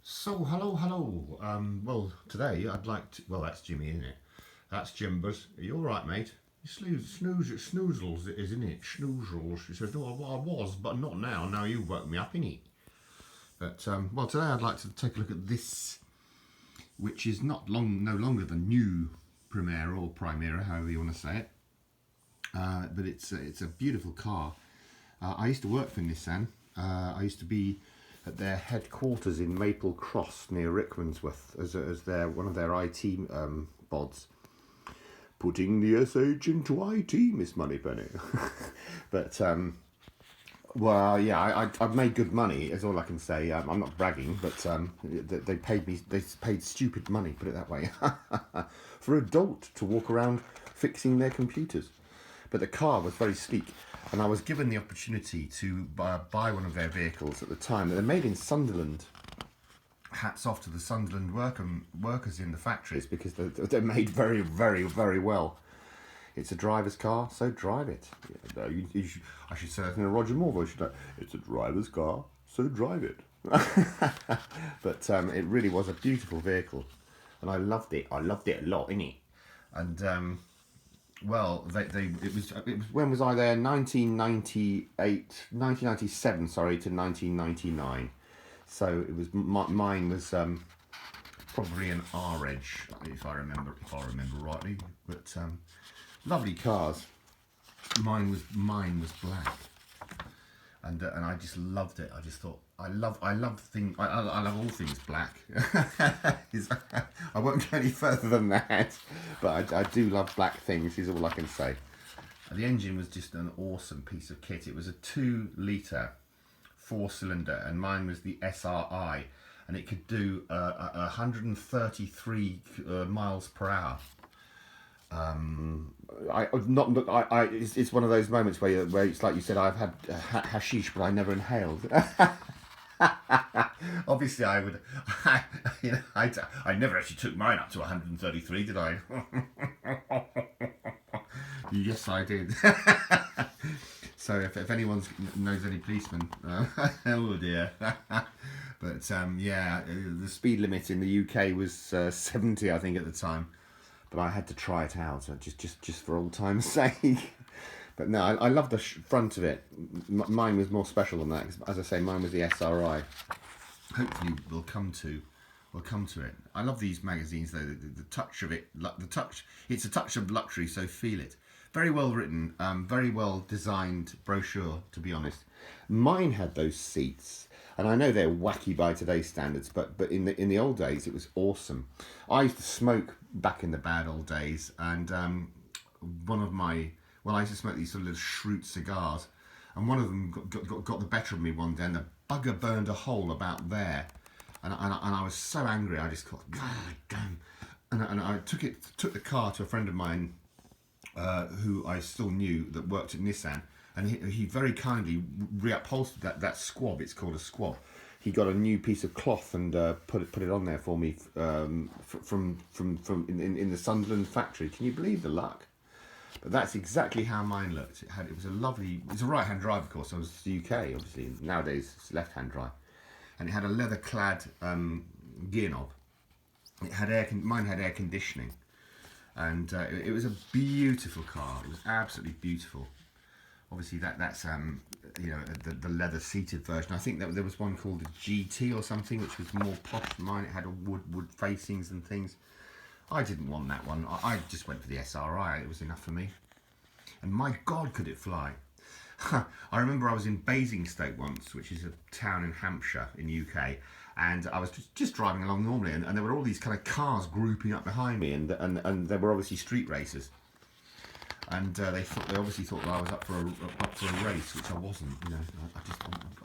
So, hello. Well, today I'd like to. Well, that's Jimmy, isn't it? That's Jimbers. Are you all right, mate? You snoozles, isn't it? Snoozles. He says, no, I was, but not now. Now you woke me up, innit? But well, today I'd like to take a look at this, which is no longer the new Primera or Primera, however you want to say it. But it's a beautiful car. I used to work for Nissan. I used to be at their headquarters in Maple Cross near Rickmansworth as their one of their IT bods. Putting the SH into IT, Miss Moneypenny. But well, yeah, I've made good money. Is all I can say. I'm not bragging, but they paid me. They paid stupid money. Put it that way, for a dolt to walk around fixing their computers. But the car was very sleek, and I was given the opportunity to buy one of their vehicles at the time. They're made in Sunderland. Hats off to the Sunderland workers in the factories, because they're made very, very, very well. It's a driver's car, so drive it. Yeah, I should say that in a Roger Moore voice. It's a driver's car, so drive it. But it really was a beautiful vehicle, and I loved it. I loved it a lot, innit? And well, it was when was I there? 1997, sorry, to 1999. So it was mine was probably an R-Edge, if I remember rightly. But lovely cars. Mine was black, and I just loved it. I just thought I love things. I love all things black. I won't go any further than that, but I do love black things. Is all I can say. The engine was just an awesome piece of kit. It was a 2-litre 4-cylinder, and mine was the SRI, and it could do 133 miles per hour. It's one of those moments where it's like you said, I've had hashish, but I never inhaled. Obviously, I would. I never actually took mine up to 133, did I? Yes, I did. So if anyone knows any policemen, oh dear. But yeah, the speed limit in the UK was 70, I think, at the time. But I had to try it out, so just for old time's sake. But no, I love the front of it. Mine was more special than that, 'cause, as I say, mine was the SRI. Hopefully we'll come to it. I love these magazines though. The touch of it, it's a touch of luxury, so feel it. Very well written, very well designed brochure, to be honest. Mine had those seats, and I know they're wacky by today's standards, but in the old days it was awesome. I used to smoke back in the bad old days, and I used to smoke these sort of little Shroot cigars, and one of them got the better of me one day, and the bugger burned a hole about there, and I was so angry. I just thought, God damn, and I took the car to a friend of mine, who I still knew, that worked at Nissan, and he very kindly reupholstered that squab. It's called a squab. He got a new piece of cloth and put it on there for me from in the Sunderland factory. Can you believe the luck? But that's exactly how mine looked. It was a right-hand drive, of course. I was UK, obviously. Nowadays it's left-hand drive, and it had a leather-clad gear knob. Mine had air conditioning. And it was a beautiful car. It was absolutely beautiful. Obviously, that's the leather seated version. I think that there was one called a GT or something, which was more posh than mine. It had a wood facings and things. I didn't want that one. I just went for the SRI. It was enough for me. And my God, could it fly! I remember I was in Basingstoke once, which is a town in Hampshire in UK, and I was just driving along normally, and there were all these kind of cars grouping up behind me, and they were obviously street racers, and they obviously thought that I was up for a race, which I wasn't.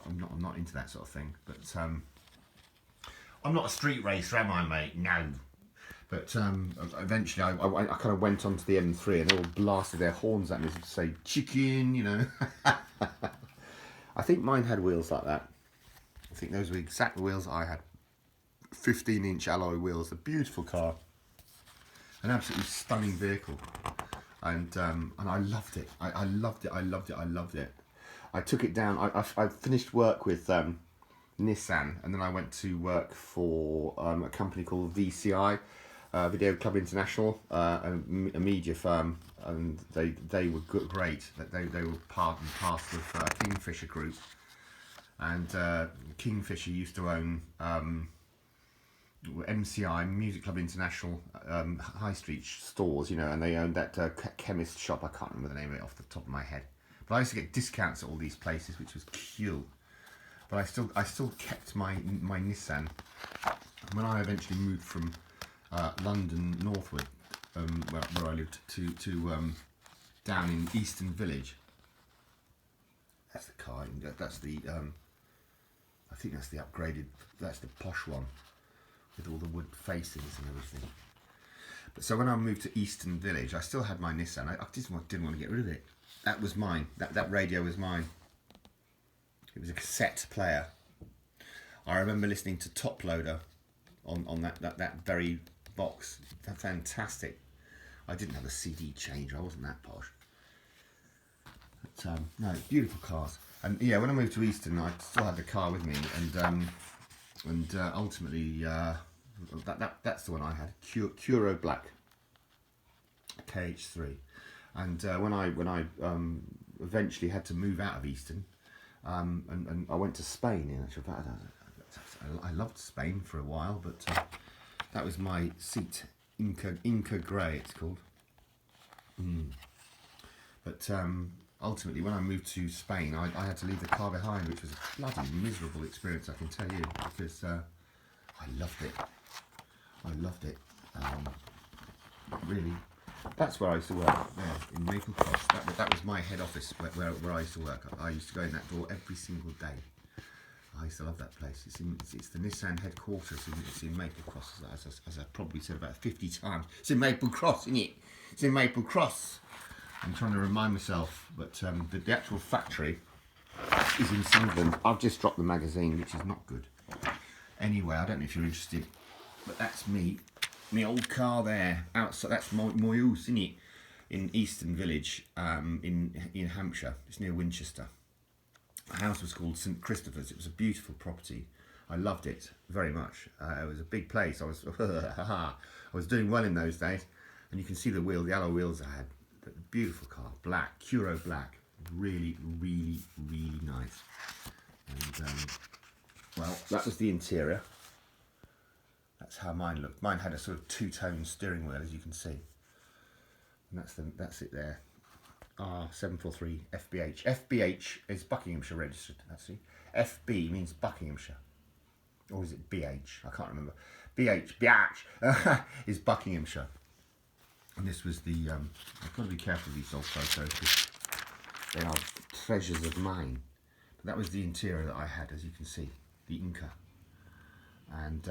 I'm not into that sort of thing. But I'm not a street racer, am I, mate? No. But eventually I kind of went onto the M3, and they all blasted their horns at me to say chicken, I think mine had wheels like that. I think those were the exact wheels I had. 15-inch alloy wheels. A beautiful car. An absolutely stunning vehicle. And I loved it. I loved it. I took it down. I finished work with Nissan, and then I went to work for a company called VCI, Video Club International, a media firm, and they were great. They were part and parcel of Kingfisher Group, and Kingfisher used to own MCI, Music Club International, high street stores, you know, and they owned that chemist shop. I can't remember the name of it off the top of my head, but I used to get discounts at all these places, which was cool. But I still kept my Nissan. When I eventually moved from London northward, where I lived, to down in Eastern Village. That's the car. That's the I think that's the upgraded. That's the posh one with all the wood facings and everything. But so when I moved to Eastern Village, I still had my Nissan. I just didn't want to get rid of it. That was mine. That radio was mine. It was a cassette player. I remember listening to Top Loader on that very box. Fantastic. I didn't have a CD changer. I wasn't that posh. But no, beautiful cars. And yeah, when I moved to Eastern, I still had the car with me, and ultimately that's the one I had. Curo Black KH3. And when I eventually had to move out of Eastern. And I went to Spain in actual fact. I loved Spain for a while, but that was my seat, Inca Grey it's called. But ultimately when I moved to Spain, I had to leave the car behind, which was a bloody miserable experience, I can tell you, because I loved it. Really. That's where I used to work, there in Maple Cross. That was my head office where I used to work. I used to go in that door every single day. I used to love that place. It's the Nissan headquarters. It's in Maple Cross, as I probably said about 50 times. It's in Maple Cross, isn't it? It's in Maple Cross. I'm trying to remind myself, but the actual factory is in Sunderland. I've just dropped the magazine, which is not good. Anyway, I don't know if you're interested, but that's me. My old car there, outside, that's my house, isn't it? In Eastern Village, in Hampshire. It's near Winchester. The house was called St Christopher's. It was a beautiful property. I loved it very much. It was a big place. I was doing well in those days. And you can see the alloy wheels I had. The beautiful car, black, Curo Black. Really, really, really nice. And, well, that was the interior. That's how mine looked. Mine had a sort of two-tone steering wheel, as you can see. And that's it there. R743 FBH. FBH is Buckinghamshire registered, actually. FB means Buckinghamshire. Or is it BH? I can't remember. BH is Buckinghamshire. And this was the... I've got to be careful with these old photos because they are treasures of mine. But that was the interior that I had, as you can see. The Inca. And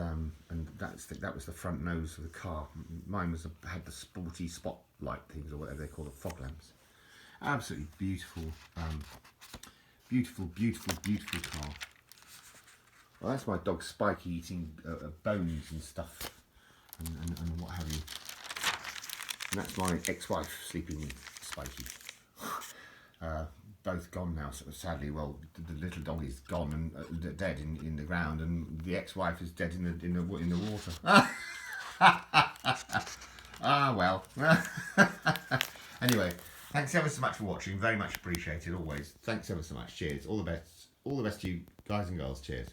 that was the front nose of the car. Mine had the sporty spotlight things, or whatever they call the fog lamps. Absolutely beautiful, beautiful car. Well, that's my dog Spikey eating bones and stuff, and what have you. And that's my ex-wife sleeping with Spikey. Both gone now, so sadly. Well, the little dog is gone and dead in the ground, and the ex-wife is dead in the water. Ah well. Anyway, thanks ever so much for watching. Very much appreciated always. Thanks ever so much. Cheers. All the best. All the best to you guys and girls. Cheers.